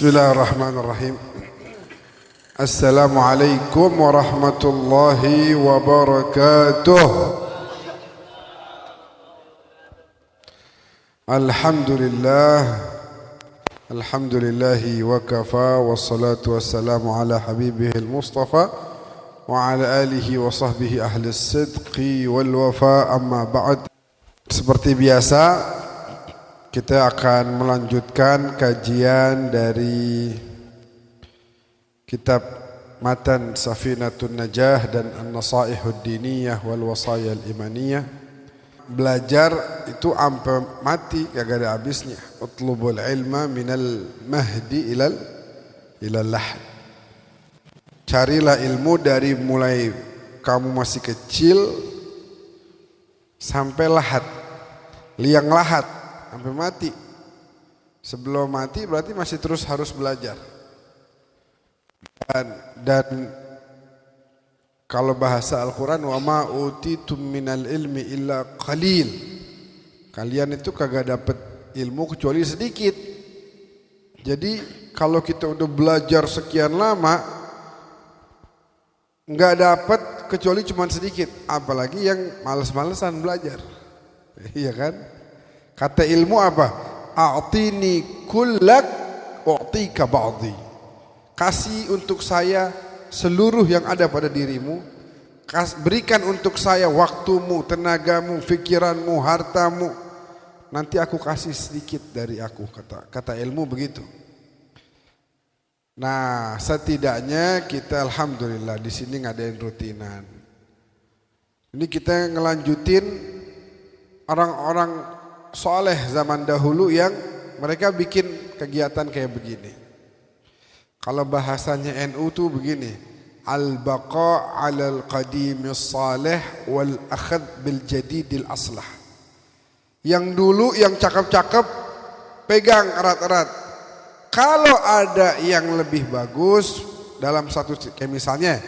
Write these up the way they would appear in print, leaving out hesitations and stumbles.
Bismillahirrahmanirrahim. Assalamualaikum warahmatullahi wabarakatuh. Alhamdulillahi wa kafa, wassalatu wassalamu ala habibihil mustafa wa ala alihi wa sahbihi ahli sidqi wal wafa, amma ba'd. Seperti biasa, kita akan melanjutkan kajian dari kitab Matan Safinatun Najah dan An-Nasaihud Diniyah wal Wasaya Al-Imaniyah. Belajar itu sampai mati kagak ada habisnya. Utlubul ilma minal mahdi ilal lahd. Carilah ilmu dari mulai kamu masih kecil sampai lahat, liang lahat, sampai mati. Sebelum mati berarti masih terus harus belajar. Dan kalau bahasa Al-Quran, wa ma utitum minal ilmi illa qalil. Kalian itu kagak dapat ilmu kecuali sedikit. Jadi kalau kita udah belajar sekian lama nggak dapat kecuali cuma sedikit. Apalagi yang males-malesan belajar, iya kan? Kata ilmu apa? A'tini kullak u'tika ba'dhi. Kasih untuk saya seluruh yang ada pada dirimu. Berikan untuk saya waktumu, tenagamu, pikiranmu, hartamu. Nanti aku kasih sedikit dari aku, kata ilmu begitu. Nah, setidaknya kita alhamdulillah di sini ngadain rutinan. Ini kita ngelanjutin orang-orang soleh zaman dahulu yang mereka bikin kegiatan kayak begini. Kalau bahasanya NU tuh begini, al-baqa 'alal qadimis salih wal akhadh bil jadidil aslah. Yang dulu yang cakep-cakep pegang erat-erat. Kalau ada yang lebih bagus dalam satu, kayak misalnya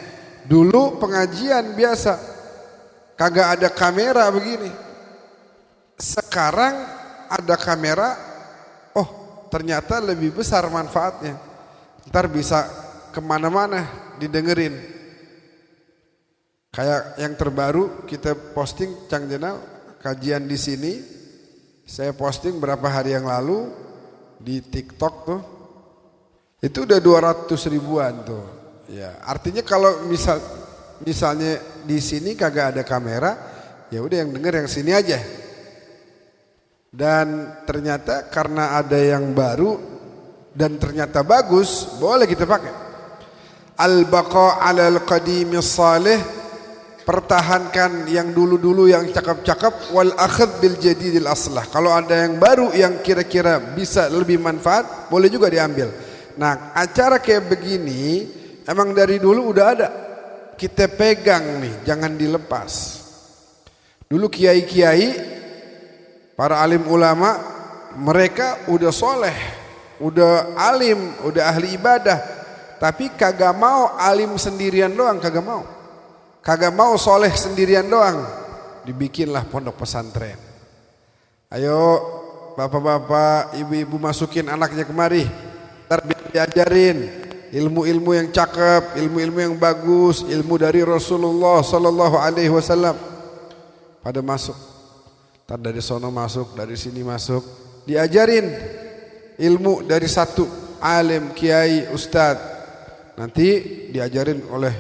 dulu pengajian biasa kagak ada kamera begini. Sekarang ada kamera, oh ternyata lebih besar manfaatnya. Ntar bisa kemana-mana didengerin. Kayak yang terbaru kita posting Cang Jenal kajian di sini. Saya posting berapa hari yang lalu di TikTok tuh. Itu udah 200 ribuan tuh. Ya, artinya kalau misalnya di sini kagak ada kamera, ya udah yang denger yang sini aja. Dan ternyata karena ada yang baru dan ternyata bagus, boleh kita pakai. Al-baqa 'alal qadimis salih, pertahankan yang dulu-dulu yang cakep-cakep, wal akhadh bil jadidil aslah. Kalau ada yang baru yang kira-kira bisa lebih manfaat, boleh juga diambil. Nah, acara kayak begini emang dari dulu udah ada. Kita pegang nih, jangan dilepas. Dulu kiai-kiai, para alim ulama, mereka udah soleh, udah alim, udah ahli ibadah, tapi kagak mau alim sendirian doang, kagak mau. Kagak mau soleh sendirian doang. Dibikinlah pondok pesantren. Ayo bapak-bapak, ibu-ibu masukin anaknya kemari. Ntar diajarin ilmu-ilmu yang cakep, ilmu-ilmu yang bagus, ilmu dari Rasulullah sallallahu alaihi wasallam. Pada masuk. Ntar dari sono masuk, dari sini masuk, diajarin ilmu dari satu alim, kiai, ustadz. Nanti diajarin oleh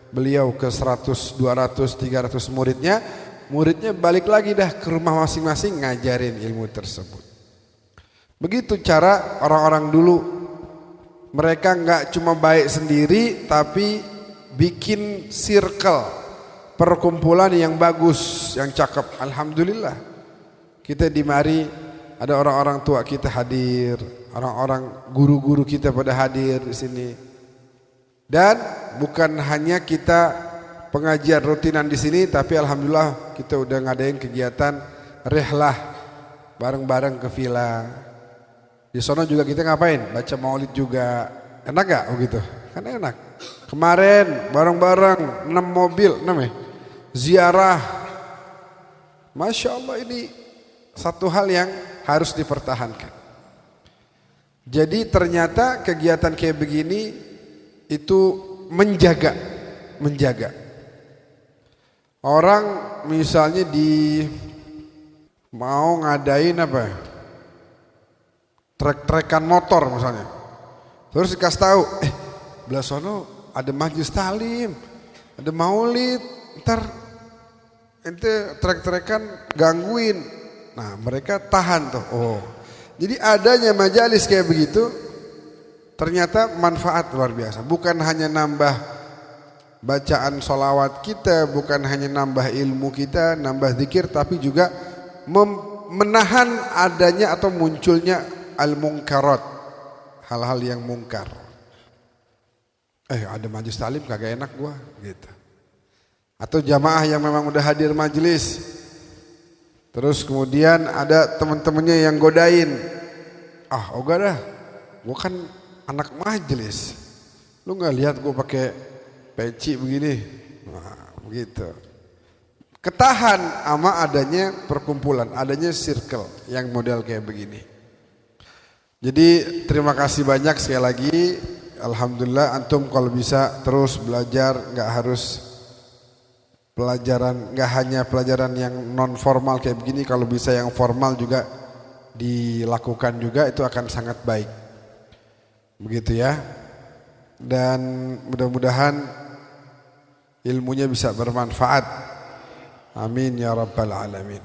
beliau ke 100, 200, 300 muridnya. Muridnya balik lagi dah ke rumah masing-masing ngajarin ilmu tersebut. Begitu cara orang-orang dulu. Mereka nggak cuma baik sendiri, tapi bikin circle, perkumpulan yang bagus, yang cakep. Alhamdulillah. Kita di mari ada orang-orang tua kita hadir, orang-orang guru-guru kita pada hadir di sini. Dan bukan hanya kita pengajian rutinan di sini, tapi alhamdulillah kita udah ngadain kegiatan rihlah bareng-bareng ke villa. Di sana juga kita ngapain? Baca maulid juga. Enak gak begitu? Kan enak. Kemarin bareng-bareng 6 mobil, 6 ya? Ziarah. Masya Allah, ini satu hal yang harus dipertahankan. Jadi ternyata kegiatan kayak begini itu menjaga. Orang misalnya mau ngadain apa? Trek-trekan motor misalnya. Terus dikasih tahu, belah sono ada majelis talim, ada maulid, ntar ente trek-trekan gangguin. Nah mereka tahan tuh. Oh, jadi adanya majelis kayak begitu ternyata manfaat luar biasa. Bukan hanya nambah bacaan sholawat kita, bukan hanya nambah ilmu kita, nambah zikir, tapi juga menahan adanya atau munculnya al-munkarat, hal-hal yang mungkar. Ada majelis talim kagak enak gua gitu. Atau jamaah yang memang udah hadir majelis, terus kemudian ada teman-temannya yang godain, oga dah, gua kan anak majelis, lu nggak lihat gua pakai peci begini, nah, begitu. Ketahan sama adanya perkumpulan, adanya circle yang model kayak begini. Jadi terima kasih banyak sekali lagi. Alhamdulillah antum kalau bisa terus belajar, nggak harus pelajaran, nggak hanya pelajaran yang non formal kayak begini. Kalau bisa yang formal juga dilakukan juga, itu akan sangat baik. Begitu ya. Dan mudah-mudahan ilmunya bisa bermanfaat. Amin ya rabbal alamin.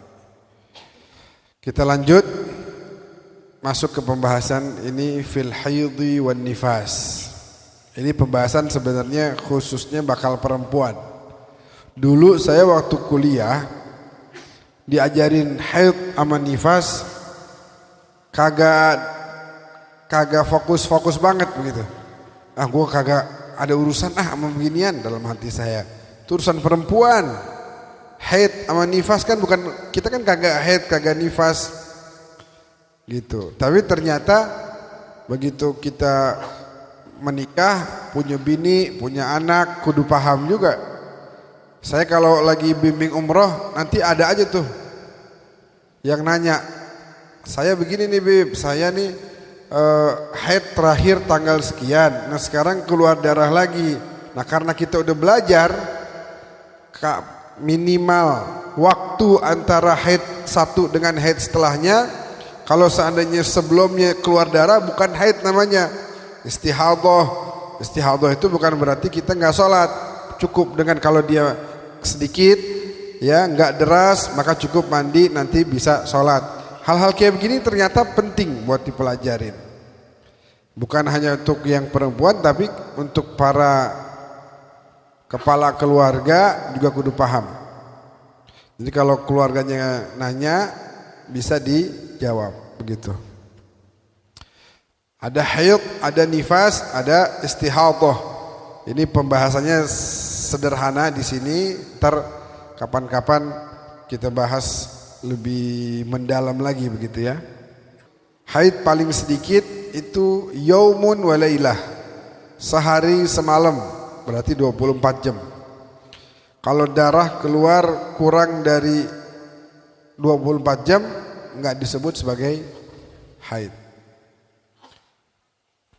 Kita lanjut masuk ke pembahasan ini fil haidhi wan nifas. Ini pembahasan sebenarnya khususnya bakal perempuan. Dulu saya waktu kuliah diajarin haid sama nifas, kagak fokus banget begitu. Gua kagak ada urusan sama beginian dalam hati saya. Itu urusan perempuan. Haid sama nifas kan bukan, kita kan kagak haid, kagak nifas gitu. Tapi ternyata begitu kita menikah, punya bini, punya anak, kudu paham juga. Saya kalau lagi bimbing umroh nanti ada aja tuh yang nanya, saya begini nih Bib, saya nih haid terakhir tanggal sekian, nah sekarang keluar darah lagi. Nah karena kita udah belajar minimal waktu antara haid satu dengan haid setelahnya, kalau seandainya sebelumnya keluar darah bukan haid namanya, istihadhah. Istihadhah itu bukan berarti kita nggak sholat, cukup dengan kalau dia sedikit ya nggak deras maka cukup mandi nanti bisa sholat. Hal-hal kayak begini ternyata penting buat dipelajarin. Bukan hanya untuk yang perempuan tapi untuk para kepala keluarga juga kudu paham. Jadi kalau keluarganya nanya bisa dijawab begitu. Ada haid, ada nifas, ada istihadhah. Ini pembahasannya sederhana di sini. Ntar kapan-kapan kita bahas lebih mendalam lagi begitu ya. Haid paling sedikit itu yaumun wa lailah, sehari semalam, berarti 24 jam. Kalau darah keluar kurang dari 24 jam enggak disebut sebagai haid.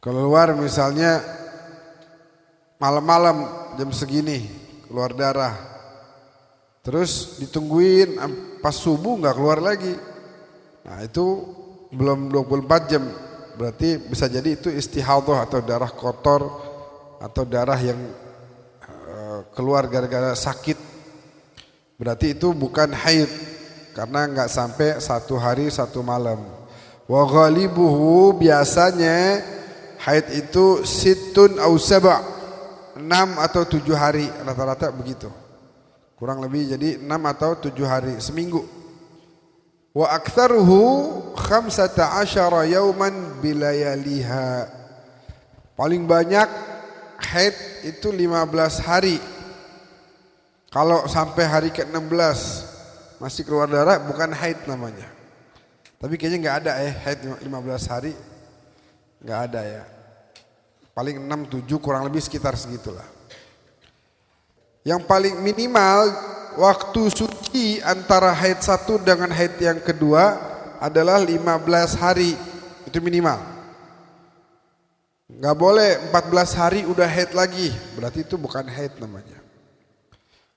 Keluar misalnya malam-malam jam segini keluar darah, terus ditungguin pas subuh nggak keluar lagi, nah itu belum 24 jam, berarti bisa jadi itu istihadhah atau darah kotor atau darah yang keluar gara-gara sakit, berarti itu bukan haid karena nggak sampai 1 hari 1 malam. Wa ghalibuhu, biasanya haid itu situn au saba', 6 atau 7 hari, rata-rata begitu. Kurang lebih jadi 6 atau 7 hari, seminggu. Wa aktsaruhu 15 yauman bilayaliha. Paling banyak haid itu 15 hari. Kalau sampai hari ke-16 masih keluar darah bukan haid namanya. Tapi kayaknya enggak ada haid 15 hari. Enggak ada ya. Paling 6 7 kurang lebih sekitar segitulah. Yang paling minimal waktu suci antara haid 1 dengan haid yang kedua adalah 15 hari. Itu minimal. Nggak boleh 14 hari udah haid lagi, berarti itu bukan haid namanya.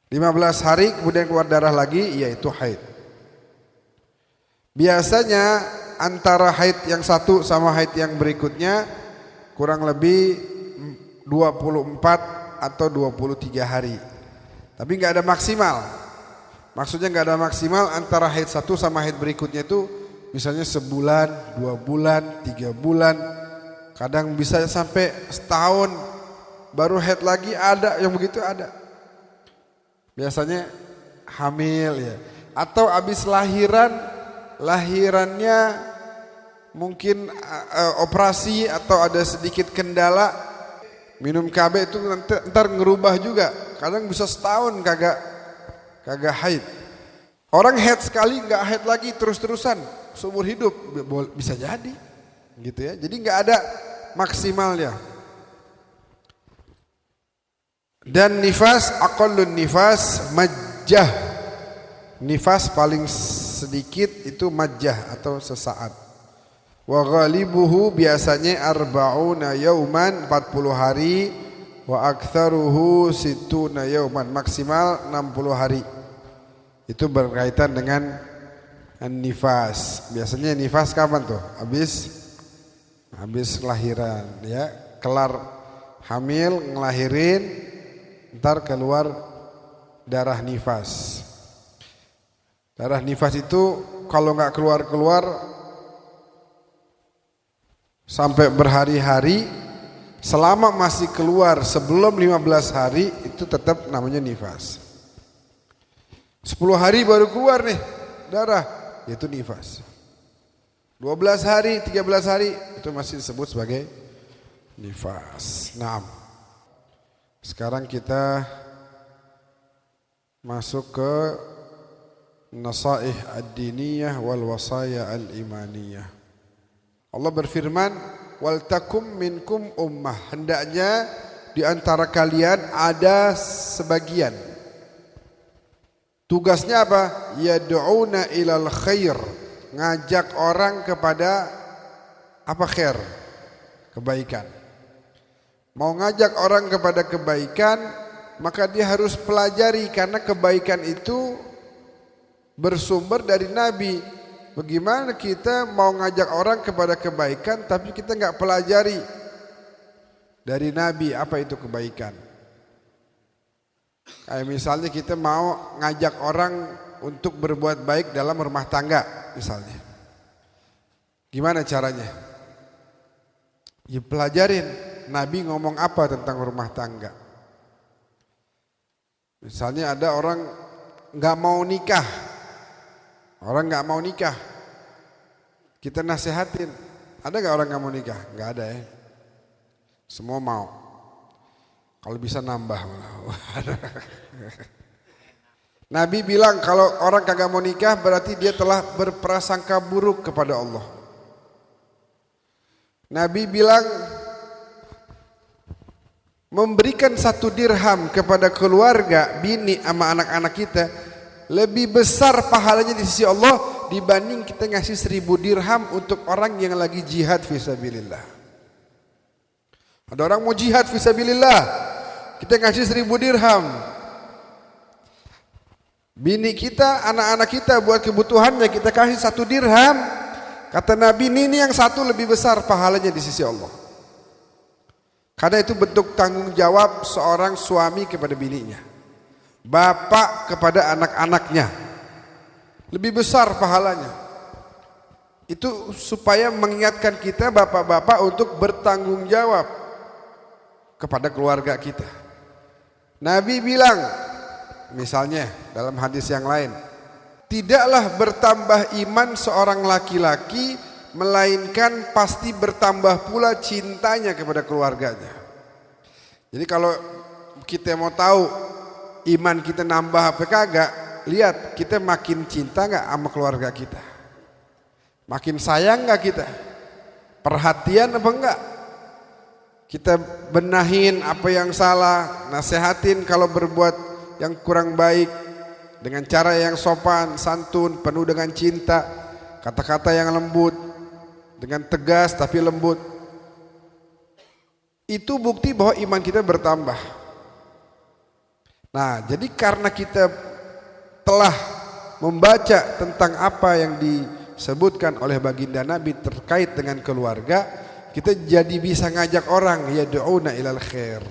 15 hari kemudian keluar darah lagi, yaitu haid. Biasanya antara haid yang satu sama haid yang berikutnya kurang lebih 24 atau 23 hari. Tapi nggak ada maksimal. Maksudnya nggak ada maksimal antara haid satu sama haid berikutnya itu misalnya sebulan, 2 bulan, 3 bulan. Kadang bisa sampai setahun baru haid lagi, ada yang begitu ada. Biasanya hamil ya. Atau habis lahirannya mungkin operasi atau ada sedikit kendala, minum KB itu ntar ngerubah juga. Kadang bisa setahun kagak haid. Orang haid sekali nggak haid lagi terus-terusan seumur hidup, bisa jadi gitu ya. Jadi nggak ada maksimalnya. Dan nifas, aqallun nifas majjah. Nifas paling sedikit itu majjah atau sesaat. Wa ghalibuhu biasanya arba'una yauman 40 hari, wa aktsaruhu sittuna yauman maksimal 60 hari. Itu berkaitan dengan nifas. Biasanya nifas kapan tuh? Habis lahiran ya, kelar hamil ngelahirin, ntar keluar darah nifas. Darah nifas itu kalau nggak keluar sampai berhari-hari, selama masih keluar sebelum 15 hari itu tetap namanya nifas. 10 hari baru keluar nih darah, itu nifas. 12 hari, 13 hari itu masih disebut sebagai nifas. Naam. Sekarang kita masuk ke nasaih ad-diniyah wal wasaya al-imaniyah. Allah berfirman, wal takum minkum ummah, hendaknya di antara kalian ada sebagian. Tugasnya apa? Yad'una ilal khair, ngajak orang kepada apa khair? Kebaikan. Mau ngajak orang kepada kebaikan, maka dia harus pelajari, karena kebaikan itu bersumber dari Nabi. Bagaimana kita mau ngajak orang kepada kebaikan tapi kita nggak pelajari dari Nabi apa itu kebaikan. Kayak misalnya kita mau ngajak orang untuk berbuat baik dalam rumah tangga misalnya. Gimana caranya? Ya pelajarin Nabi ngomong apa tentang rumah tangga. Misalnya ada orang nggak mau nikah. Orang nggak mau nikah, kita nasihatin. Ada nggak orang nggak mau nikah? Nggak ada ya. Semua mau. Kalau bisa nambah malah. Nabi bilang kalau orang kagak mau nikah berarti dia telah berprasangka buruk kepada Allah. Nabi bilang memberikan 1 dirham kepada keluarga, bini sama anak-anak kita lebih besar pahalanya di sisi Allah dibanding kita ngasih 1000 dirham untuk orang yang lagi jihad fisabilillah. Ada orang mau jihad fisabilillah, kita ngasih 1000 dirham. Bini kita, anak-anak kita buat kebutuhannya kita kasih 1 dirham. Kata Nabi, ini yang satu lebih besar pahalanya di sisi Allah. Karena itu bentuk tanggung jawab seorang suami kepada bininya. Bapak kepada anak-anaknya lebih besar pahalanya. Itu supaya mengingatkan kita bapak-bapak untuk bertanggung jawab kepada keluarga kita. Nabi bilang misalnya dalam hadis yang lain, tidaklah bertambah iman seorang laki-laki melainkan pasti bertambah pula cintanya kepada keluarganya. Jadi kalau kita mau tahu iman kita nambah apa kagak, lihat kita makin cinta gak sama keluarga kita, makin sayang gak kita, perhatian apa enggak, kita benahin apa yang salah, nasehatin kalau berbuat yang kurang baik dengan cara yang sopan, santun, penuh dengan cinta, kata-kata yang lembut, dengan tegas tapi lembut. itu bukti bahwa iman kita bertambah. Nah, jadi karena kita telah membaca tentang apa yang disebutkan oleh baginda Nabi terkait dengan keluarga, kita jadi bisa ngajak orang yad'una ilal khair.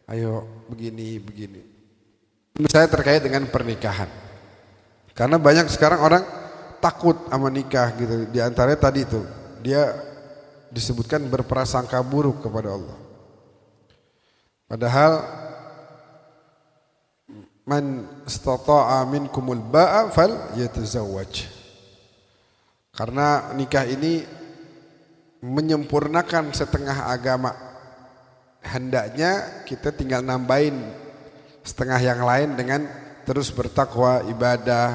Ayo begini. Misalnya terkait dengan pernikahan. Karena banyak sekarang orang takut sama nikah gitu. Di antaranya tadi itu, dia disebutkan berprasangka buruk kepada Allah. Padahal man istata'a minkumul ba'a fal yatazawwaj. Karena nikah ini menyempurnakan setengah agama. Hendaknya kita tinggal nambahin setengah yang lain dengan terus bertakwa, ibadah,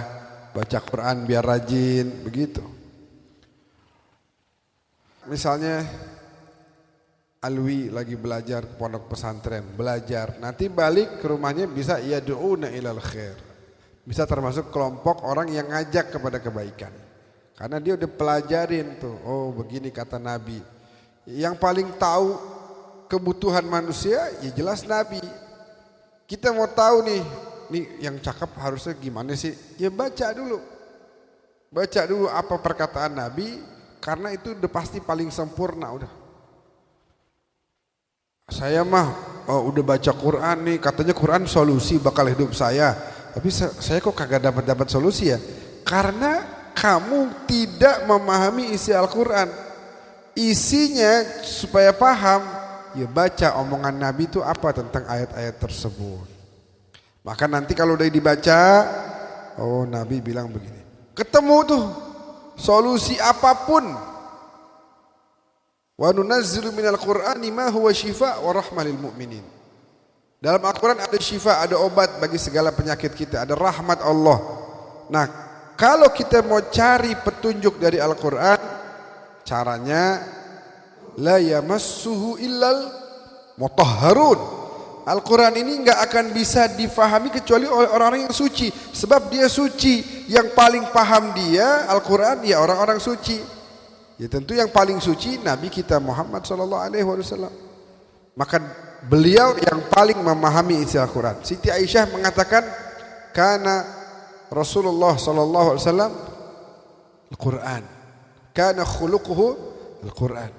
baca Quran biar rajin, begitu. Misalnya Alwi lagi belajar ke pondok pesantren, belajar, nanti balik ke rumahnya bisa yad'una ilal khair. Bisa termasuk kelompok orang yang ngajak kepada kebaikan. Karena dia udah pelajarin tuh, oh begini kata Nabi. Yang paling tahu kebutuhan manusia ya jelas Nabi. Kita mau tahu nih yang cakep harusnya gimana sih? Ya baca dulu. Baca dulu apa perkataan Nabi, karena itu udah pasti paling sempurna udah. Saya mah udah baca Quran nih, katanya Quran solusi bakal hidup saya. Tapi saya kok kagak dapat solusi ya? Karena kamu tidak memahami isi Al-Quran. Isinya supaya paham, ya baca omongan Nabi itu apa tentang ayat-ayat tersebut. Maka nanti kalau udah dibaca, oh Nabi bilang begini. Ketemu tuh solusi apapun. Wa nunazzilu minal Qur'ani ma huwa shifa wa rahmah lil mu'minin. Dalam Al-Quran ada syifa, ada obat bagi segala penyakit kita, ada rahmat Allah. Nah, kalau kita mau cari petunjuk dari Al-Quran, caranya la yamassuhu illal mutahharun. Al-Quran ini enggak akan bisa difahami kecuali oleh orang-orang yang suci, sebab dia suci. Yang paling paham dia Al-Quran ya orang-orang suci. Ya tentu yang paling suci Nabi kita Muhammad SAW. Maka beliau yang paling memahami isi Al-Quran. Siti Aisyah mengatakan, kana Rasulullah SAW Al-Quran, kana khuluquhu Al-Quran.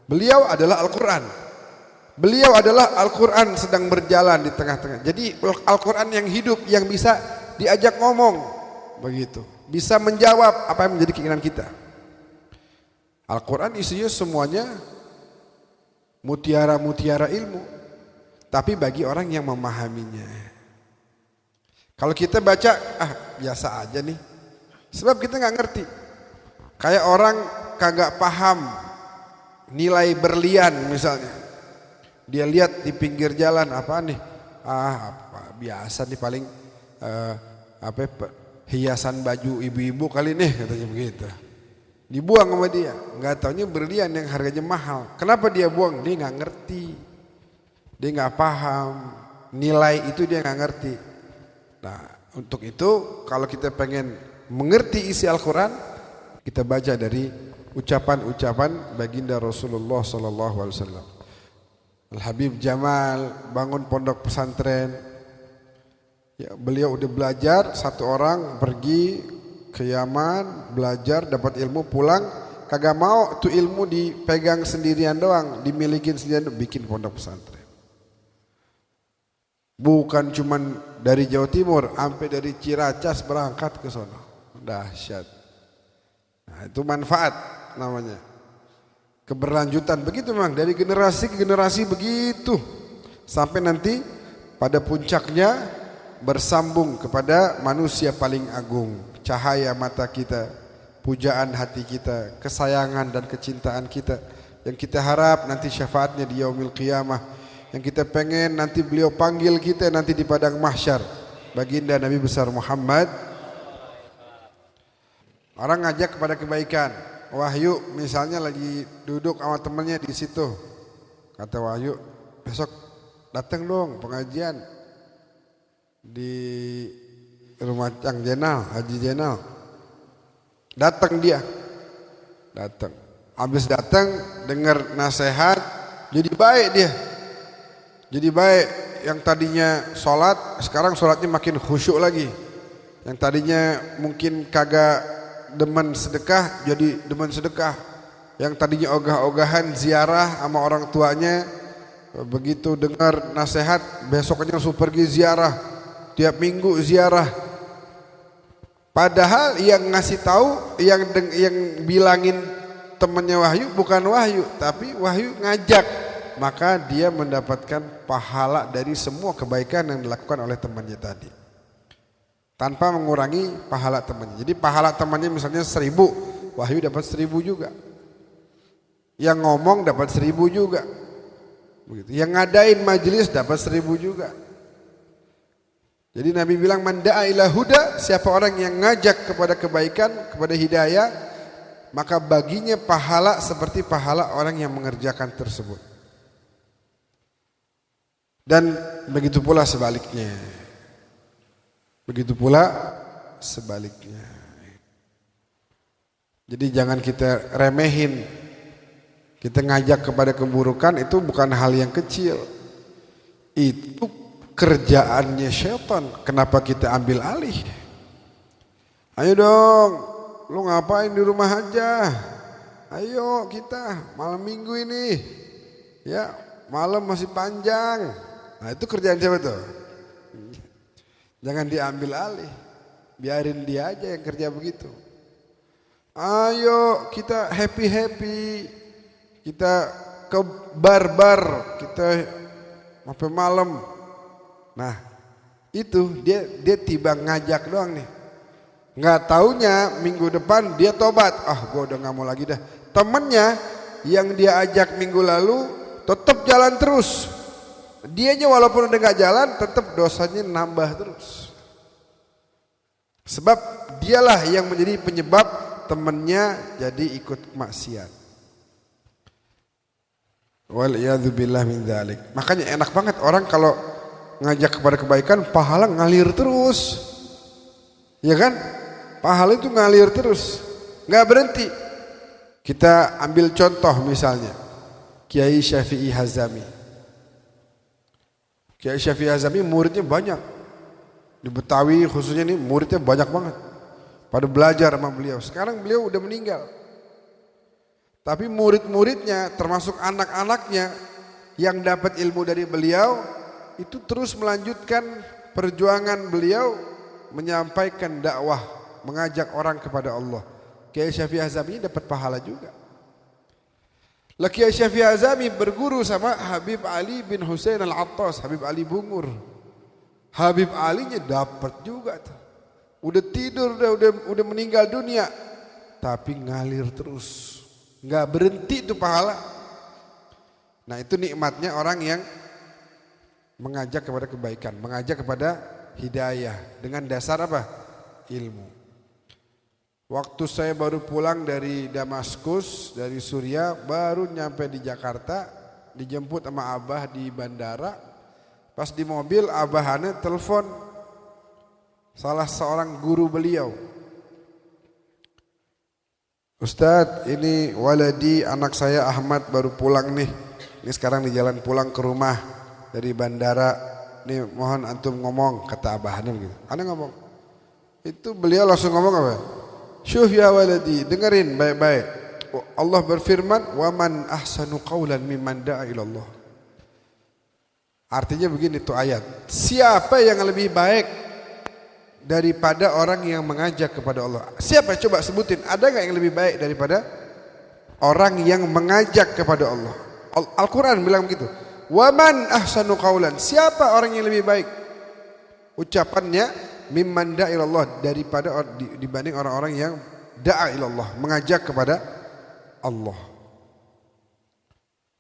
Beliau adalah Al-Quran. Beliau adalah Al-Quran sedang berjalan di tengah-tengah. Jadi Al-Quran yang hidup, yang bisa diajak ngomong, begitu. Bisa menjawab apa yang menjadi keinginan kita. Al-Quran isinya semuanya mutiara-mutiara ilmu. Tapi bagi orang yang memahaminya. Kalau kita baca, biasa aja nih. Sebab kita nggak ngerti. Kayak orang kagak paham nilai berlian misalnya. Dia lihat di pinggir jalan, apa nih? Biasa nih paling hiasan baju ibu-ibu kali nih, katanya begitu. Dibuang sama dia, nggak taunya berlian yang harganya mahal. Kenapa dia buang? Dia nggak ngerti, dia nggak paham nilai itu, dia nggak ngerti. Nah, untuk itu kalau kita pengen mengerti isi Al-Quran, kita baca dari ucapan-ucapan baginda Rasulullah SAW. Al-Habib Jamal bangun pondok pesantren, ya, beliau udah belajar, satu orang pergi ke Yaman, belajar, dapat ilmu, pulang, kagak mau tuh ilmu dipegang sendirian doang, dimilikin sendirian, bikin pondok pesantren. Bukan cuman dari Jawa Timur, sampai dari Ciracas berangkat ke sono. Dahsyat. Nah, itu manfaat namanya. Keberlanjutan begitu memang, dari generasi ke generasi begitu. Sampai nanti pada puncaknya bersambung kepada manusia paling agung. Cahaya mata kita, pujaan hati kita, kesayangan dan kecintaan kita, yang kita harap nanti syafaatnya di yaumil qiyamah, yang kita pengen nanti beliau panggil kita nanti di padang mahsyar, baginda Nabi besar Muhammad. Orang ngajak kepada kebaikan, Wahyu misalnya lagi duduk sama temannya di situ, kata Wahyu, besok datang dong pengajian di rumah Cang Jenal, Haji Jenal. Datang dia. Datang. Habis datang dengar nasihat, Jadi baik dia. Jadi baik. Yang tadinya sholat, sekarang sholatnya makin khusyuk lagi. Yang tadinya mungkin kagak demen sedekah, jadi demen sedekah. Yang tadinya ogah-ogahan ziarah sama orang tuanya, begitu dengar nasihat besoknya langsung pergi ziarah. Tiap minggu ziarah. Padahal yang ngasih tahu, yang bilangin temannya Wahyu bukan Wahyu, tapi Wahyu ngajak. Maka dia mendapatkan pahala dari semua kebaikan yang dilakukan oleh temannya tadi, tanpa mengurangi pahala temannya. Jadi pahala temannya misalnya 1000, Wahyu dapat 1000 juga. Yang ngomong dapat 1000 juga. Begitu. Yang ngadain majelis dapat 1000 juga. Jadi Nabi bilang man da'a ila huda, siapa orang yang ngajak kepada kebaikan, kepada hidayah, maka baginya pahala seperti pahala orang yang mengerjakan tersebut. Dan begitu pula sebaliknya. Begitu pula sebaliknya. Jadi jangan kita remehin. Kita ngajak kepada keburukan itu bukan hal yang kecil. Itu kerjaannya syaitan. Kenapa kita ambil alih? Ayo dong, lu ngapain di rumah aja? Ayo kita malam minggu ini. Ya, malam masih panjang. Nah itu kerjaan siapa tuh? Jangan diambil alih. Biarin dia aja yang kerja begitu. Ayo kita happy-happy. Kita ke bar-bar. Kita sampai malam. Nah itu dia tiba ngajak doang nih. Nggak taunya minggu depan dia tobat. Gue udah gak mau lagi dah. Temennya yang dia ajak minggu lalu tetap jalan terus. Dianya walaupun udah gak jalan tetap dosanya nambah terus. Sebab dialah yang menjadi penyebab temennya jadi ikut maksiat. Wal'iyadzubillah min dzalik. Makanya enak banget orang kalau ngajak kepada kebaikan pahala ngalir terus. Ya kan? Pahala itu ngalir terus, gak berhenti. Kita ambil contoh misalnya Kiai Syafi'i Hazami. Kiai Syafi'i Hazami muridnya banyak. Di Betawi khususnya ini muridnya banyak banget. Pada belajar sama beliau. Sekarang beliau udah meninggal. Tapi murid-muridnya termasuk anak-anaknya yang dapat ilmu dari beliau itu terus melanjutkan perjuangan beliau menyampaikan dakwah, mengajak orang kepada Allah. Kiai Syafi'i Hazami dapat pahala juga. Kiai Syafi'i Hazami berguru sama Habib Ali bin Husain Al-Attas, Habib Ali Bungur. Habib Alinya dapat juga tuh. Udah tidur, udah meninggal dunia, tapi ngalir terus, nggak berhenti tuh pahala. Nah itu nikmatnya orang yang mengajak kepada kebaikan, mengajak kepada hidayah dengan dasar apa? Ilmu. Waktu saya baru pulang dari Damaskus, dari Suriah, baru nyampe di Jakarta, dijemput sama Abah di bandara. Pas di mobil Abahannya telepon salah seorang guru beliau. Ustadz, ini waladi anak saya Ahmad baru pulang nih. Ini sekarang di jalan pulang ke rumah dari bandara. Nih mohon antum ngomong, kata Abahannya begitu. Aneh ngomong. Itu beliau langsung ngomong apa? Syuf ya waladi, dengerin baik-baik. Allah berfirman, "Wa man ahsanu qawlan mimman da'a ila Allah." Artinya begini tuh ayat. Siapa yang lebih baik daripada orang yang mengajak kepada Allah? Siapa? Coba sebutin. Ada enggak yang lebih baik daripada orang yang mengajak kepada Allah? Al-Qur'an bilang begitu. Wa man ahsanu qawlan. Siapa orang yang lebih baik ucapannya mimman da'a ilallah, daripada dibanding orang-orang yang da'a ilallah, mengajak kepada Allah.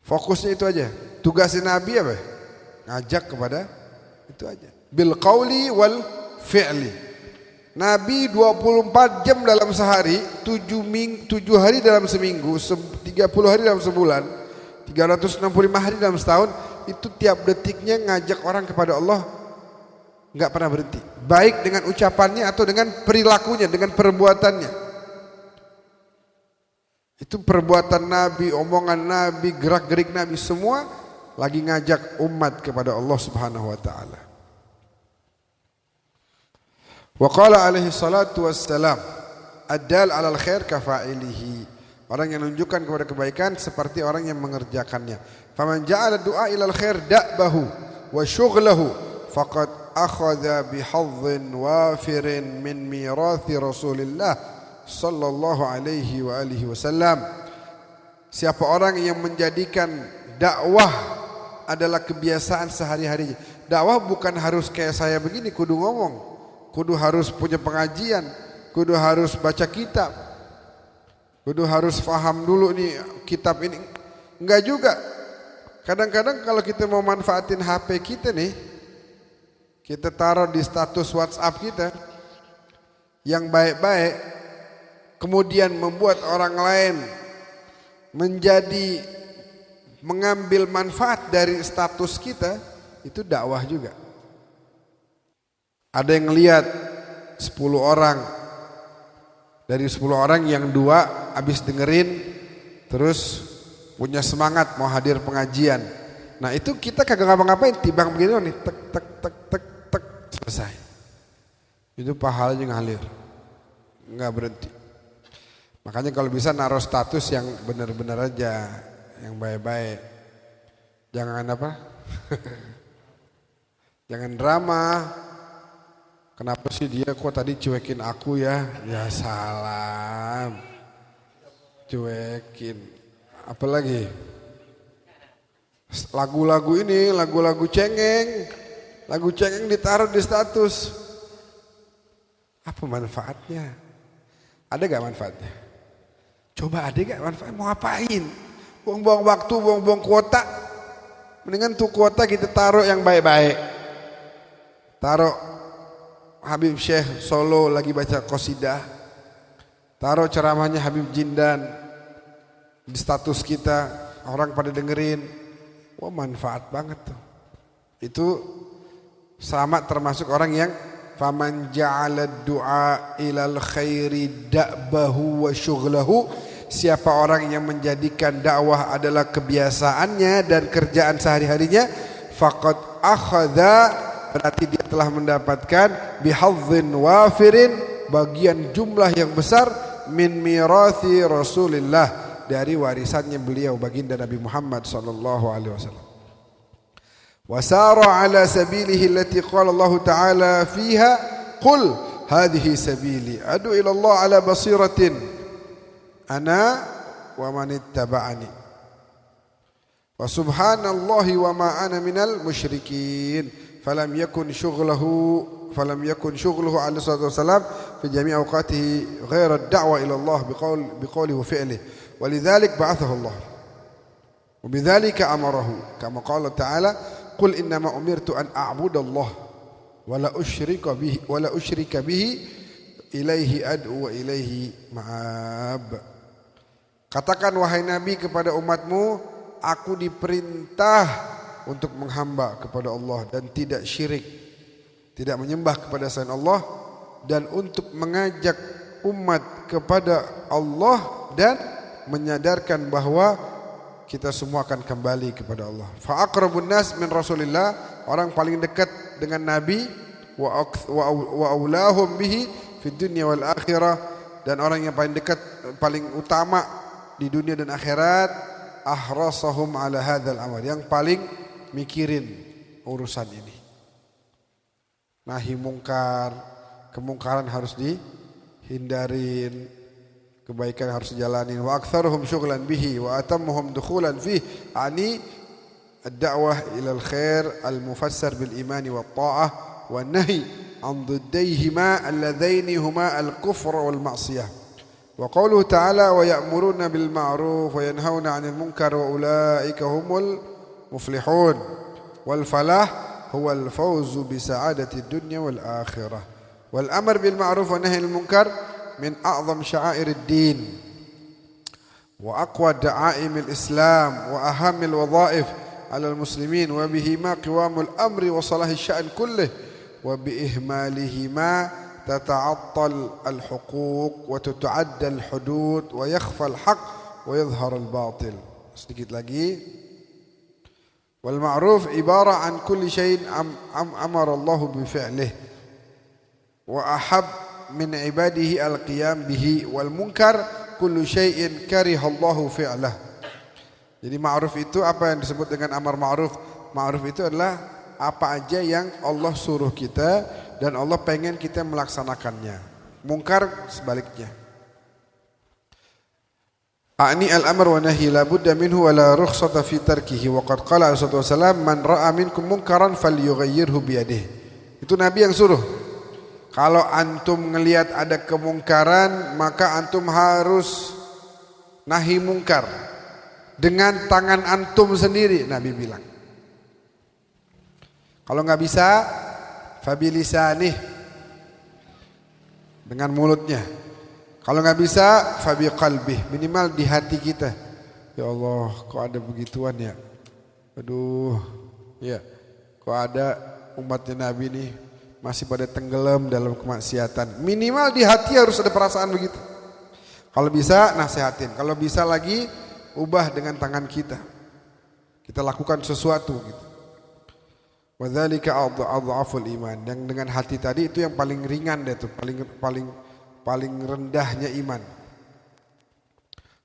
Fokusnya itu aja. Tugasnya Nabi apa? Ngajak kepada itu aja. Bil qawli wal fi'li. Nabi 24 jam dalam sehari, 7 hari dalam seminggu, 30 hari dalam sebulan, 365 hari dalam setahun, itu tiap detiknya ngajak orang kepada Allah, nggak pernah berhenti. Baik dengan ucapannya atau dengan perilakunya, dengan perbuatannya. Itu perbuatan Nabi, omongan Nabi, gerak-gerik Nabi, semua lagi ngajak umat kepada Allah Subhanahu wa taala. Wa qala alaihi salatu wassalam, ad-dal 'alal khair kafa'ilihi. Orang yang menunjukkan kepada kebaikan seperti orang yang mengerjakannya. Faman ja'ala du'a ilal khair da'bahu wa syughlahu faqad akhadha bihadhin wafirin min mirathi Rasulillah sallallahu alaihi wa alihi wasallam. Siapa orang yang menjadikan dakwah adalah kebiasaan sehari-harinya. Dakwah bukan harus kayak saya begini kudu ngomong, kudu harus punya pengajian, kudu harus baca kitab, kudu harus faham dulu nih kitab ini. Enggak juga. Kadang-kadang kalau kita mau manfaatin HP kita nih, kita taruh di status WhatsApp kita yang baik-baik, kemudian membuat orang lain menjadi mengambil manfaat dari status kita, itu dakwah juga. Ada yang lihat 10 orang, dari 10 orang yang 2 habis dengerin terus punya semangat mau hadir pengajian. Nah itu kita kagak ngapa-ngapain, tibang begini nih, tek tek tek tek tek, selesai. Itu pahalanya ngalir, nggak berhenti. Makanya kalau bisa naruh status yang benar-benar aja, yang baik-baik. Jangan apa? Jangan drama. Kenapa sih dia kok tadi cuekin aku ya? Ya salam. Cuekin. Apalagi? Lagu-lagu ini, lagu-lagu cengeng. Lagu cengeng ditaruh di status. Apa manfaatnya? Ada gak manfaatnya? Coba ada gak manfaat? Mau ngapain? Buang-buang waktu, buang-buang kuota. Mendingan tuh kuota kita taruh yang baik-baik. Taruh Habib Syekh Solo lagi baca qasidah. Taruh ceramahnya Habib Jindan di status kita. Orang pada dengerin. Wah manfaat banget tuh. Itu sama termasuk orang yang faman ja'ala du'a ilal khairi da'bahu wa syughlahu. Siapa orang yang menjadikan dakwah adalah kebiasaannya dan kerjaan sehari-harinya, faqad akhadha, berarti dia telah mendapatkan bihadhin wafirin, bagian jumlah yang besar min mirathi Rasulillah, dari warisannya beliau baginda Nabi Muhammad sallallahu alaihi wasallam. Wasara ala sabilihi allati qala Allah Ta'ala fiha qul hadhihi sabili adu ila Allah ala basiratin ana wa man ittaba'ani wa subhanallahi wa ma ana minal musyrikin. Falam yakun syughluhu alaihi salatu wasalam fi jami' awqatihi ghaira ad-da'wa ila Allah biqawlihi wa fi'lihi walidhalik ba'athahu Allah wa bidzalika amarahu kama qala ta'ala qul innama umirtu an a'budallaha wa la usyrika bihi ilaihi ad'u wa ilaihi ma'ab. Katakan wahai Nabi kepada umatmu, aku diperintah untuk menghamba kepada Allah dan tidak syirik, tidak menyembah kepada selain Allah, dan untuk mengajak umat kepada Allah dan menyadarkan bahwa kita semua akan kembali kepada Allah. Fa aqrabun nas min Rasulillah, orang paling dekat dengan Nabi, wa aulahum bihi fid dunya wal akhirah, dan orang yang paling dekat, paling utama di dunia dan akhirat, ahrasahum ala hadzal amal, yang paling mikirin urusan ini. Nahi mungkar, kemungkaran harus dihindarin, kebaikan harus dijalanin. Wa aktsaruhum syughlan bihi wa atammuhum dukhulan fihi, ani ad-da'wah ila al-khair al-mufassar bil iman wa ta'ah wa nahi an diddayhima alladhaini huma al-kufr wal ma'siyah. Wa qawluhu ta'ala wa ya'muruna bil ma'ruf wa yanhauna 'anil munkar wa ulaika humul muflihun. Wal falah huwa al fawzu bi sa'adati dunya wal akhirah. Wal amr bil ma'ruf wa nahy 'anil munkar min a'zam sya'airid din wa aqwa da'aim al islam wa aham al wadha'if 'ala al muslimin wa bihima qiwamul amri wa salah asy-sya'n kullih wa bi ihmalihima تتعطل الحقوق وتتعدى الحدود ويخفى الحق wa yadhhar al-batil. Sedikit lagi. Wal ma'ruf ibara an kulli syai'in amara Allah bi fi'lihi wa ahab min ibadihi al-qiyam bihi wal munkar kullu syai'in kariha Allah fi'lah. Jadi ma'ruf itu apa yang disebut dengan amar ma'ruf? Ma'ruf itu adalah apa aja yang Allah suruh kita dan Allah pengen kita melaksanakannya. Munkar sebaliknya. A'ni al-amr wa nahi la budda minhu wa la rukhsata fi tarkihi wa qad qala sallallahu alaihi wasallam man ra'a minkum munkaran falyughayyirhu bi yadihi. Itu Nabi yang suruh. Kalau antum ngelihat ada kemungkaran maka antum harus nahi mungkar dengan tangan antum sendiri, Nabi bilang. Kalau nggak bisa fabilisanih, dengan mulutnya. Kalau nggak bisa fabi qalbih, minimal di hati kita. Ya Allah, kok ada begituan ya? Aduh, ya, kok ada umatnya Nabi nih masih pada tenggelam dalam kemaksiatan. Minimal di hati harus ada perasaan begitu. Kalau bisa nasihatin, kalau bisa lagi ubah dengan tangan kita. Kita lakukan sesuatu gitu. Wa dzalika adhaful iman. Yang dengan hati tadi itu yang paling ringan deh tuh, paling rendahnya iman.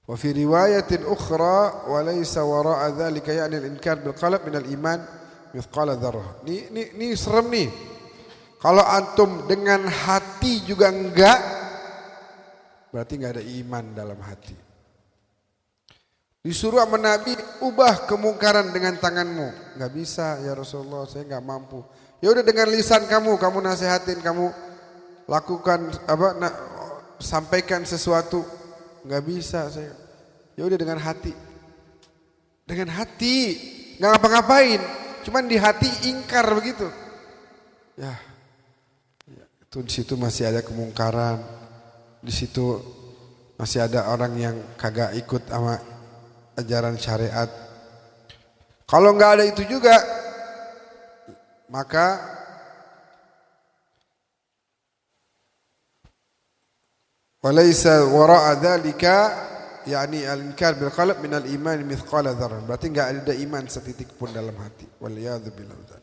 Wa fi riwayatin ukhra wa laysa wara'a dzalika ya'ni al-inkar bil qalb min al-iman mithqala dzarrah. Ini serem nih. Kalau antum dengan hati juga enggak, berarti enggak ada iman dalam hati. Disuruh sama Nabi, ubah kemungkaran dengan tanganmu. Enggak bisa ya Rasulullah, saya enggak mampu. Ya udah dengan lisan kamu nasihatin, kamu lakukan sampaikan sesuatu. Nggak bisa saya. Ya udah dengan hati nggak ngapa-ngapain, cuman di hati ingkar begitu. Ya itu di situ masih ada kemungkaran, di situ masih ada orang yang kagak ikut sama ajaran syariat. Kalau nggak ada itu juga, maka walaysa wara'a dzalika yakni al-inkar bil qalb min al-iman mithqala dzarrah. Berarti enggak ada iman setitik pun dalam hati. Wal iyad billah.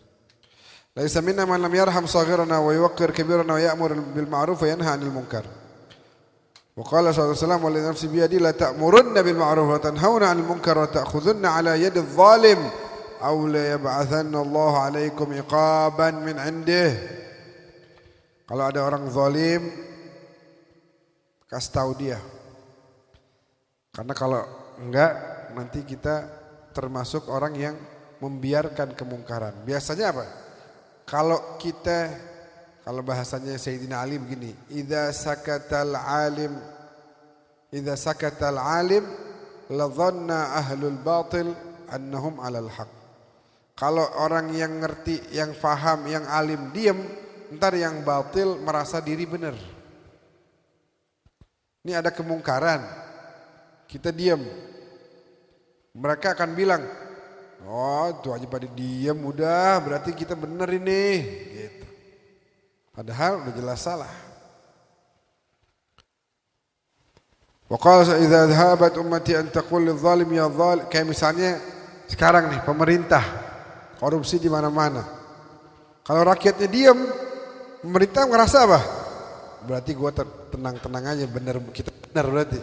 Laisa minna man lam yarham saghirana wa yuwaqqir kabirana wa ya'mur bil ma'ruf wa yanha 'anil munkar. Wa qala sallallahu alaihi wasallam walladhi nafsi bi yadi la ta'murunna bil ma'ruf wa tanhauna 'anil munkar wa ta'khudhunna 'ala yadi adh-dhalim aw la yab'athanna Allah 'alaikum iqaban min 'indih. Kalau ada orang zalim, kasih tahu dia. Karena kalau enggak nanti kita termasuk orang yang membiarkan kemungkaran. Biasanya apa? Kalau bahasanya Sayyidina Ali begini, idza sakatal alim la dhanna ahlul batil annahum 'alal haq. Kalau orang yang ngerti, yang faham, yang alim diam, ntar yang batil merasa diri benar. Ini ada kemungkaran, kita diam. Mereka akan bilang, oh itu aja pada diam, udah berarti kita benar ini. Gitu. Padahal udah jelas salah. Wa qala idza dhahabat ummati an taqul lidh-dhalim ya dhalim. Kayak misalnya sekarang nih pemerintah, korupsi di mana-mana. Kalau rakyatnya diam, pemerintah ngerasa apa? Berarti gua tenang-tenang aja, benar, kita benar berarti.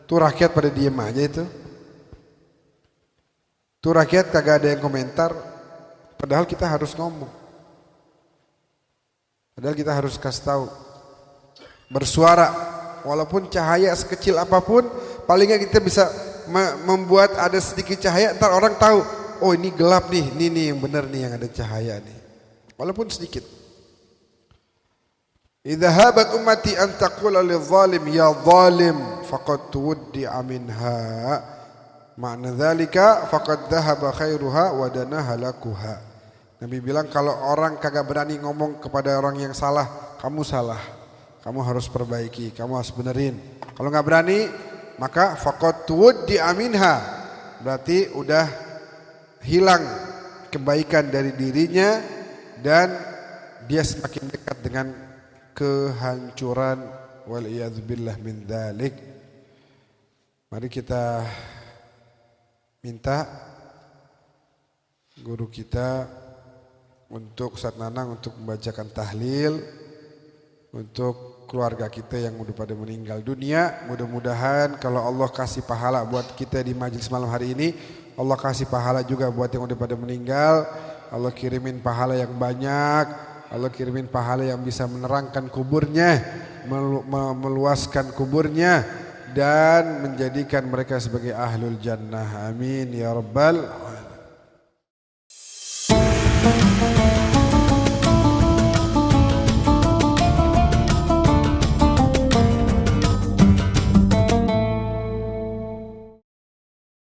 Tuh rakyat pada diem aja itu. Tuh rakyat kagak ada yang komentar, padahal kita harus ngomong. Padahal kita harus kasih tahu. Bersuara, walaupun cahaya sekecil apapun, paling nggak kita bisa membuat ada sedikit cahaya, ntar orang tahu, oh ini gelap nih, ini yang benar nih yang ada cahaya nih. Walaupun sedikit. Idza habat ummati an taqula lidh-dhalim ya dhalim faqad tuwaddi'a minha. Makna dzalika faqad dhahaba khairuha wa dana halakuha. Nabi bilang kalau orang kagak berani ngomong kepada orang yang salah, kamu salah. Kamu harus perbaiki, kamu harus benerin. Kalau enggak berani, maka faqad tuwaddi'a minha. Berarti udah hilang kebaikan dari dirinya dan dia semakin dekat dengan kehancuran, wal iyadzubillah min dzalik. Mari kita minta guru kita untuk Ustaz Nanang untuk membacakan tahlil untuk keluarga kita yang udah pada meninggal dunia. Mudah-mudahan kalau Allah kasih pahala buat kita di majelis malam hari ini, Allah kasih pahala juga buat yang udah pada meninggal. Allah kirimin pahala yang banyak, Allah kirimin pahala yang bisa menerangkan kuburnya, meluaskan kuburnya, dan menjadikan mereka sebagai ahlul jannah. Amin ya rabbal